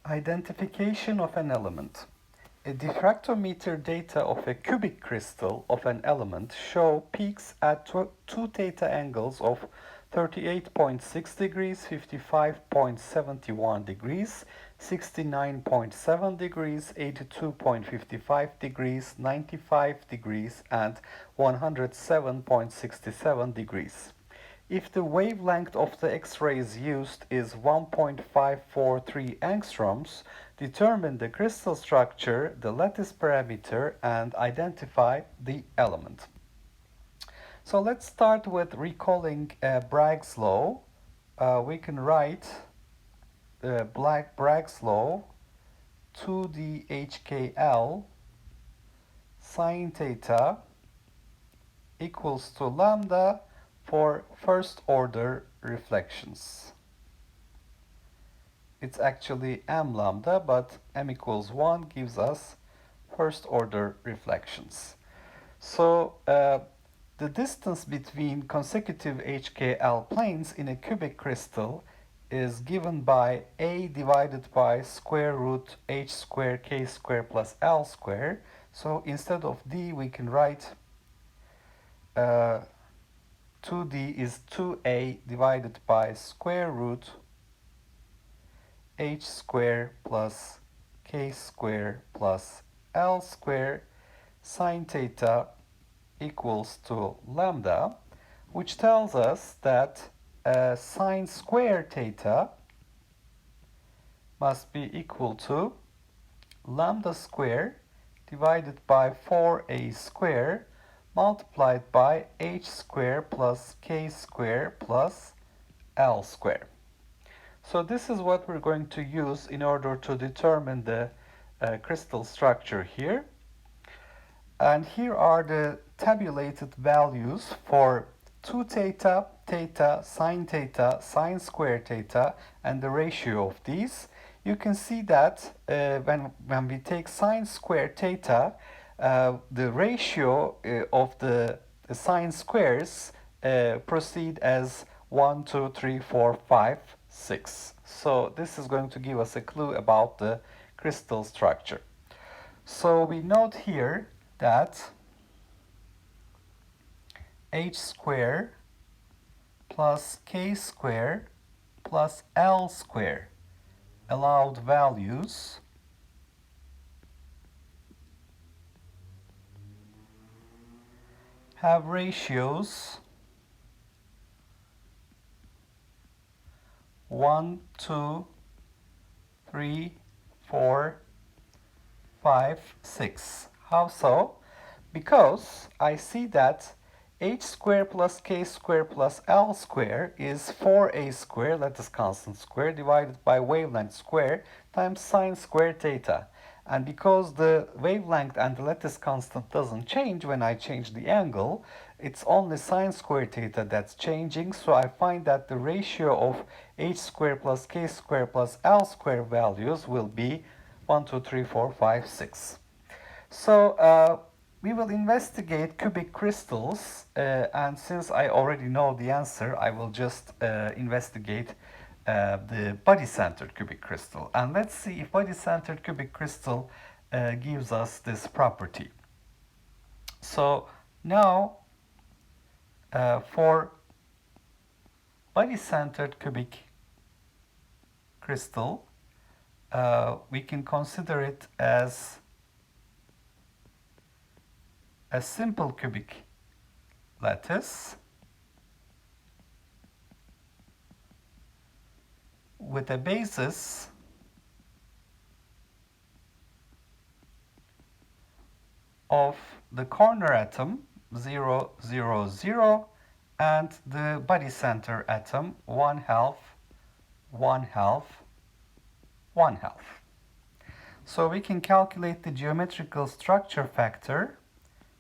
Identification of an element. A diffractometer data of a cubic crystal of an element show peaks at two theta angles of 38.6 degrees, 55.71 degrees, 69.7 degrees, 82.55 degrees, 95 degrees, and 107.67 degrees. If the wavelength of the X-rays used is 1.543 angstroms, determine the crystal structure, the lattice parameter, and identify the element. So let's start with recalling Bragg's law. We can write Bragg's law 2d HKL sine theta equals to lambda for first order reflections. It's actually m lambda, but m equals 1 gives us first order reflections. So the distance between consecutive HKL planes in a cubic crystal is given by a divided by square root h square k square plus l square. So instead of d, we can write 2d is 2a divided by square root h square plus k square plus l square sine theta equals to lambda, which tells us that sine square theta must be equal to lambda square divided by 4a square multiplied by h square plus k square plus l square. So this is what we're going to use in order to determine the crystal structure here. And here are the tabulated values for 2 theta, theta, sine square theta, and the ratio of these. You can see that when we take sine square theta, the ratio of the sine squares proceed as 1, 2, 3, 4, 5, 6. So this is going to give us a clue about the crystal structure. So we note here that h square plus k square plus l square allowed values have ratios 1, 2, 3, 4, 5, 6. How so? Because I see that h square plus k square plus l square is 4a square, lattice constant square, divided by wavelength square times sine square theta. And because the wavelength and the lattice constant doesn't change when I change the angle, it's only sine square theta that's changing. So I find that the ratio of h square plus k square plus l square values will be 1, 2, 3, 4, 5, 6. So we will investigate cubic crystals, and since I already know the answer, I will just investigate the body-centered cubic crystal. And let's see if body-centered cubic crystal gives us this property. So now for body-centered cubic crystal, we can consider it as a simple cubic lattice with a basis of the corner atom 0, 0, 0 and the body center atom 1/2, 1/2, 1/2. So we can calculate the geometrical structure factor.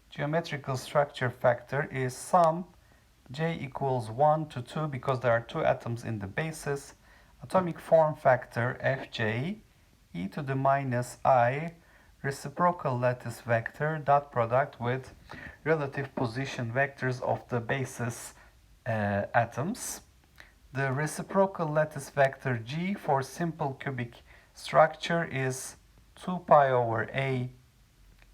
Geometrical structure factor is sum j equals 1 to 2 because there are two atoms in the basis. Atomic form factor Fj e to the minus I reciprocal lattice vector dot product with relative position vectors of the basis atoms. The reciprocal lattice vector G for simple cubic structure is 2 pi over a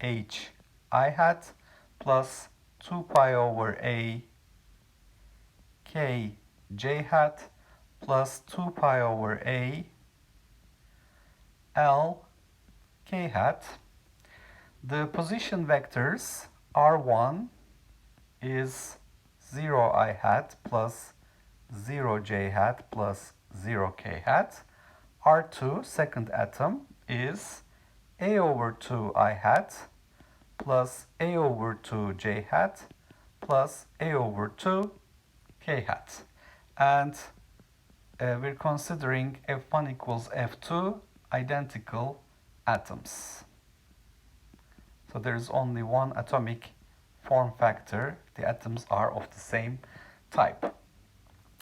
h I hat plus 2 pi over a k j hat plus 2 pi over a l k hat. The position vectors r1 is 0 I hat plus 0 j hat plus 0 k hat. R2, second atom, is a over 2 I hat plus a over 2 j hat plus a over 2 k hat. And we're considering F1 equals F2 identical atoms. So there's only one atomic form factor. The atoms are of the same type.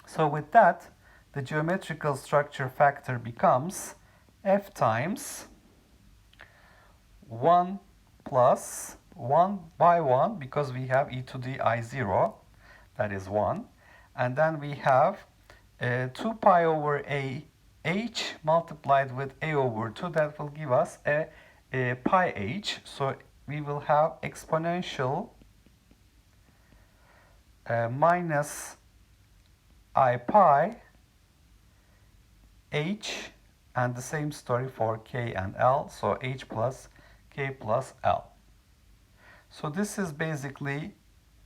So with that, the geometrical structure factor becomes F times 1 plus 1 by 1, because we have e to the I0, that is 1. And then we have 2 pi over a h multiplied with a over 2, that will give us a pi h. So we will have exponential minus I pi h, and the same story for k and l, so h plus k plus l. So this is basically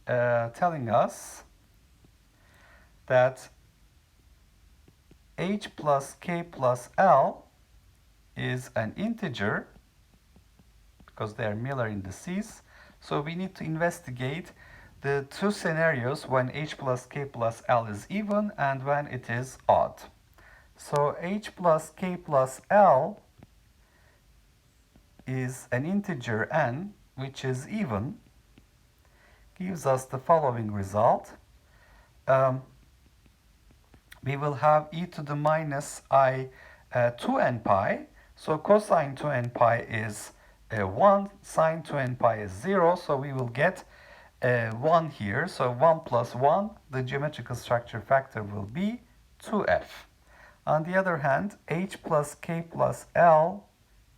telling us that h plus k plus l is an integer, because they are Miller indices. So we need to investigate the two scenarios when h plus k plus l is even and when it is odd. So h plus k plus l is an integer n which is even, gives us the following result. We will have e to the minus I 2n pi. So cosine 2n pi is 1, sine 2n pi is 0, so we will get 1 here. So 1 plus 1, the geometrical structure factor will be 2f. On the other hand, h plus k plus l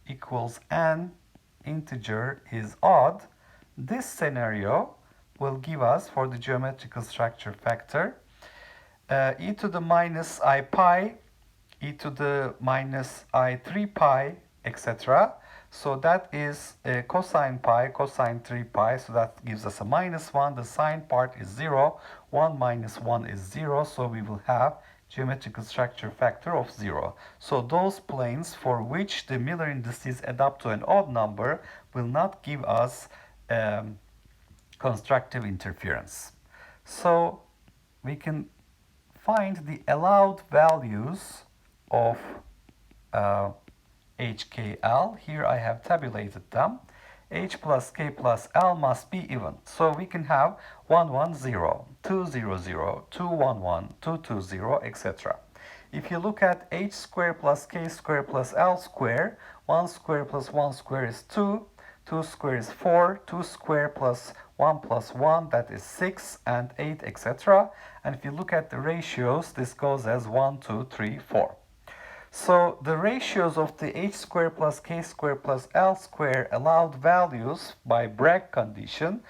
equals n, integer is odd. This scenario will give us, for the geometrical structure factor, e to the minus I pi, e to the minus I 3 pi, etc. So that is cosine pi, cosine 3 pi, so that gives us a minus 1. The sine part is 0. 1 minus 1 is 0, so we will have geometrical structure factor of 0. So those planes for which the Miller indices add up to an odd number will not give us constructive interference. So we can find the allowed values of HKL. Here I have tabulated them. H plus K plus L must be even. So we can have 1, 1, 0, 2, 0, 0, 2, 1, 1, 2, 2, 0, etc. If you look at H square plus K square plus L square, 1 square plus 1 square is 2, 2 square is 4, 2 square plus 1 plus 1, that is 6 and 8, etc. And if you look at the ratios, this goes as 1, 2, 3, 4. So the ratios of the h square plus k square plus l square allowed values by Bragg condition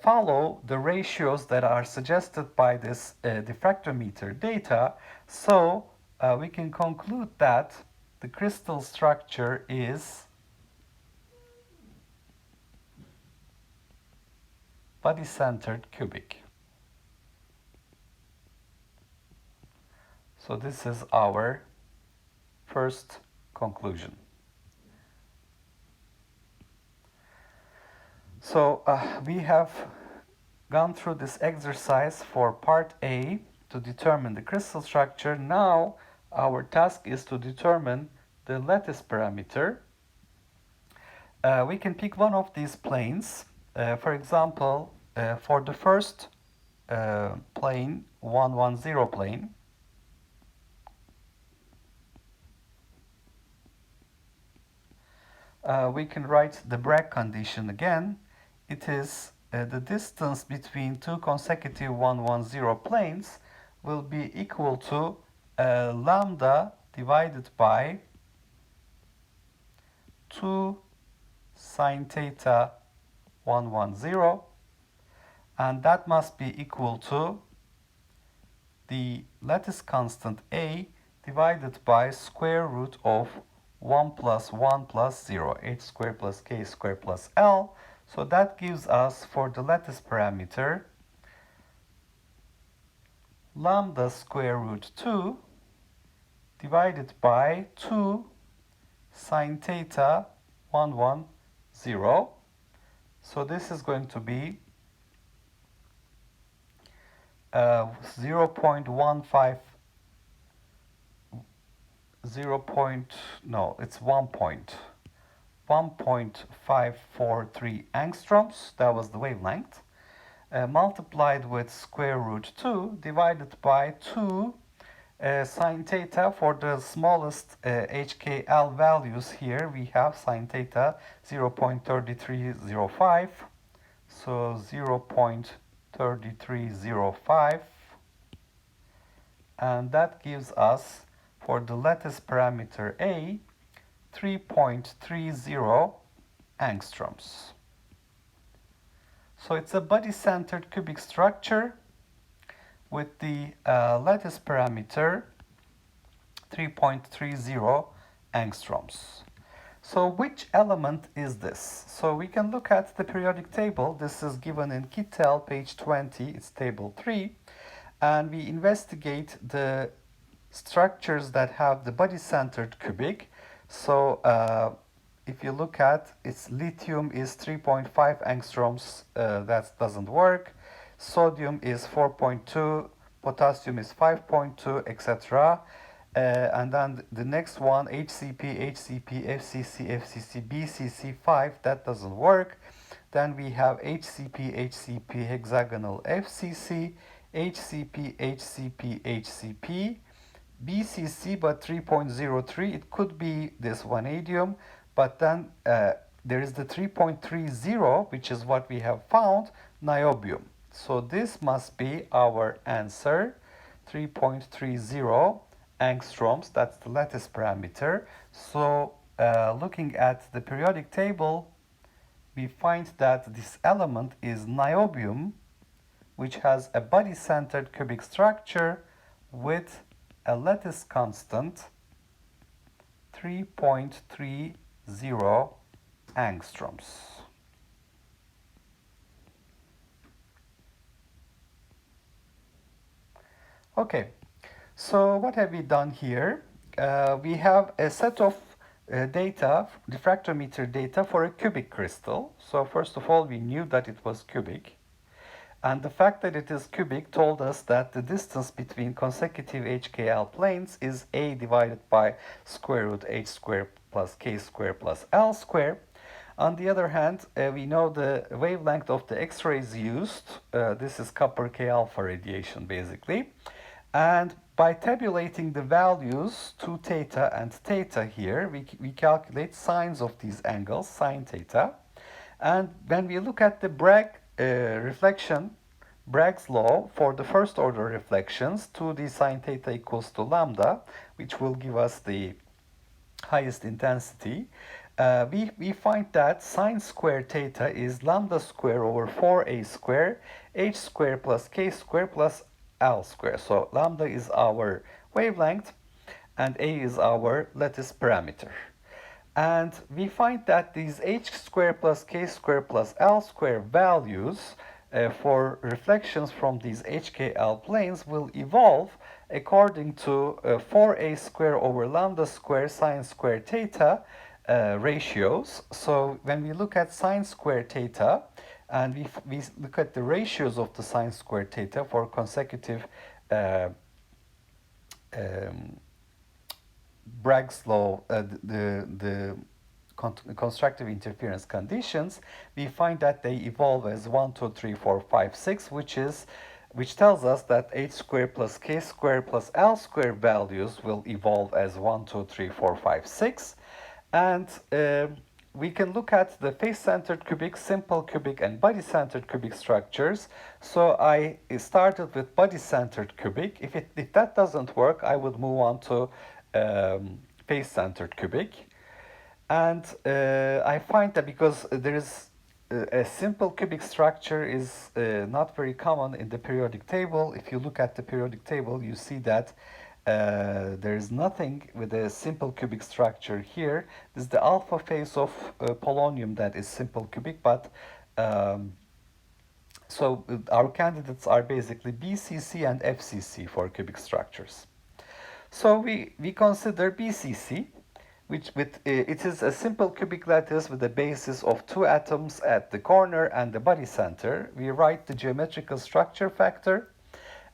follow the ratios that are suggested by this diffractometer data. So we can conclude that the crystal structure is body-centered cubic. So this is our first conclusion. So we have gone through this exercise for part A to determine the crystal structure. Now our task is to determine the lattice parameter. We can pick one of these planes. For example, for the first plane, 1, 1, 0 plane, we can write the Bragg condition again. It is the distance between two consecutive 1, 1, 0 planes will be equal to lambda divided by 2 sine theta 110, and that must be equal to the lattice constant A divided by square root of 1 plus 1 plus 0, h squared plus k squared plus L. So that gives us, for the lattice parameter, lambda square root 2 divided by 2 sine theta 110. So this is going to be 0.15, no, it's 1.543 angstroms. That was the wavelength. Multiplied with square root 2 divided by 2 sine theta. For the smallest HKL values here, we have sine theta 0.3305. So 0.3305. And that gives us, for the lattice parameter A, 3.30 angstroms. So it's a body-centered cubic structure with the lattice parameter 3.30 angstroms. So which element is this? So we can look at the periodic table. This is given in Kittel, page 20. It's table 3. And we investigate the structures that have the body-centered cubic. So if you look at, its lithium is 3.5 angstroms. That doesn't work. Sodium is 4.2, potassium is 5.2, etc. And then the next one, HCP, HCP, FCC, FCC, BCC 5, that doesn't work. Then we have HCP, HCP, hexagonal FCC, HCP, HCP, HCP, BCC, but 3.03. It could be this vanadium, but then there is the 3.30, which is what we have found, niobium. So this must be our answer, 3.30 angstroms. That's the lattice parameter. So looking at the periodic table, we find that this element is niobium, which has a body-centered cubic structure with a lattice constant 3.30 angstroms. Okay, so what have we done here? We have a set of data, diffractometer data for a cubic crystal. So first of all, we knew that it was cubic. And the fact that it is cubic told us that the distance between consecutive HKL planes is A divided by square root h squared plus k squared plus L squared. On the other hand, we know the wavelength of the X-rays used. This is copper K alpha radiation, basically. And by tabulating the values 2 theta and theta here, we calculate sines of these angles, sine theta. And when we look at the Bragg reflection, Bragg's law for the first order reflections, 2d sine theta equals to lambda, which will give us the highest intensity. We find that sine squared theta is lambda square over 4a square, h square plus k square plus L square. So lambda is our wavelength and a is our lattice parameter. And we find that these h square plus k square plus L square values for reflections from these HKL planes will evolve according to 4a square over lambda square sine square theta ratios. So when we look at sine square theta, and we look at the ratios of the sine square theta for consecutive Bragg's law, the constructive interference conditions, we find that they evolve as 1, 2, 3, 4, 5, 6, which tells us that h squared plus k squared plus L squared values will evolve as 1, 2, 3, 4, 5, 6. And we can look at the face-centered cubic, simple cubic, and body-centered cubic structures. So I started with body-centered cubic. If that doesn't work, I would move on to face-centered cubic. And I find that because there is a simple cubic structure is not very common in the periodic table. If you look at the periodic table, you see that there is nothing with a simple cubic structure here. This is the alpha phase of polonium that is simple cubic, but so our candidates are basically BCC and FCC for cubic structures. So we consider BCC, which it is a simple cubic lattice with a basis of two atoms at the corner and the body center. We write the geometrical structure factor,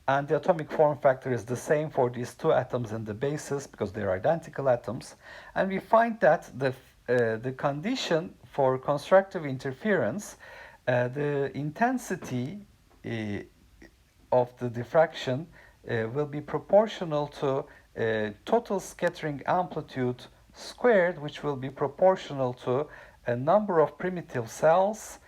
and the atomic form factor is the same for these two atoms in the basis because they're identical atoms. And we find that the condition for constructive interference, the intensity of the diffraction will be proportional to total scattering amplitude squared, which will be proportional to a number of primitive cells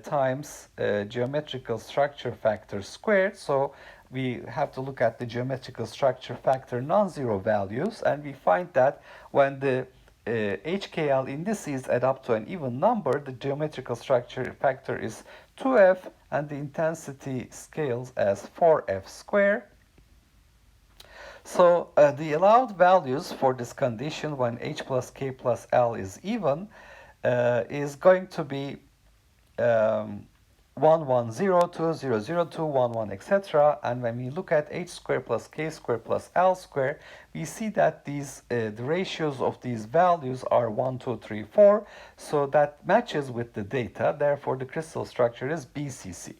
times geometrical structure factor squared. So we have to look at the geometrical structure factor non-zero values, and we find that when the HKL indices add up to an even number, the geometrical structure factor is 2f and the intensity scales as 4f squared. So the allowed values for this condition when h plus k plus l is even is going to be 1, 1, 0, 2, 0, 0, 2, 1, 1, etc. And when we look at h squared plus k squared plus l squared, we see that these the ratios of these values are 1, 2, 3, 4. So that matches with the data. Therefore, the crystal structure is BCC.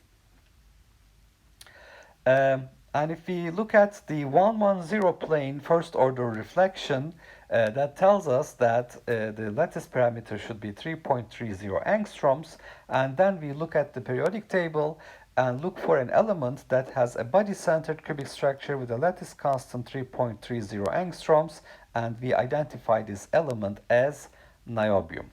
And if we look at the 110 plane first order reflection, that tells us that the lattice parameter should be 3.30 angstroms. And then we look at the periodic table and look for an element that has a body-centered cubic structure with a lattice constant 3.30 angstroms. And we identify this element as niobium.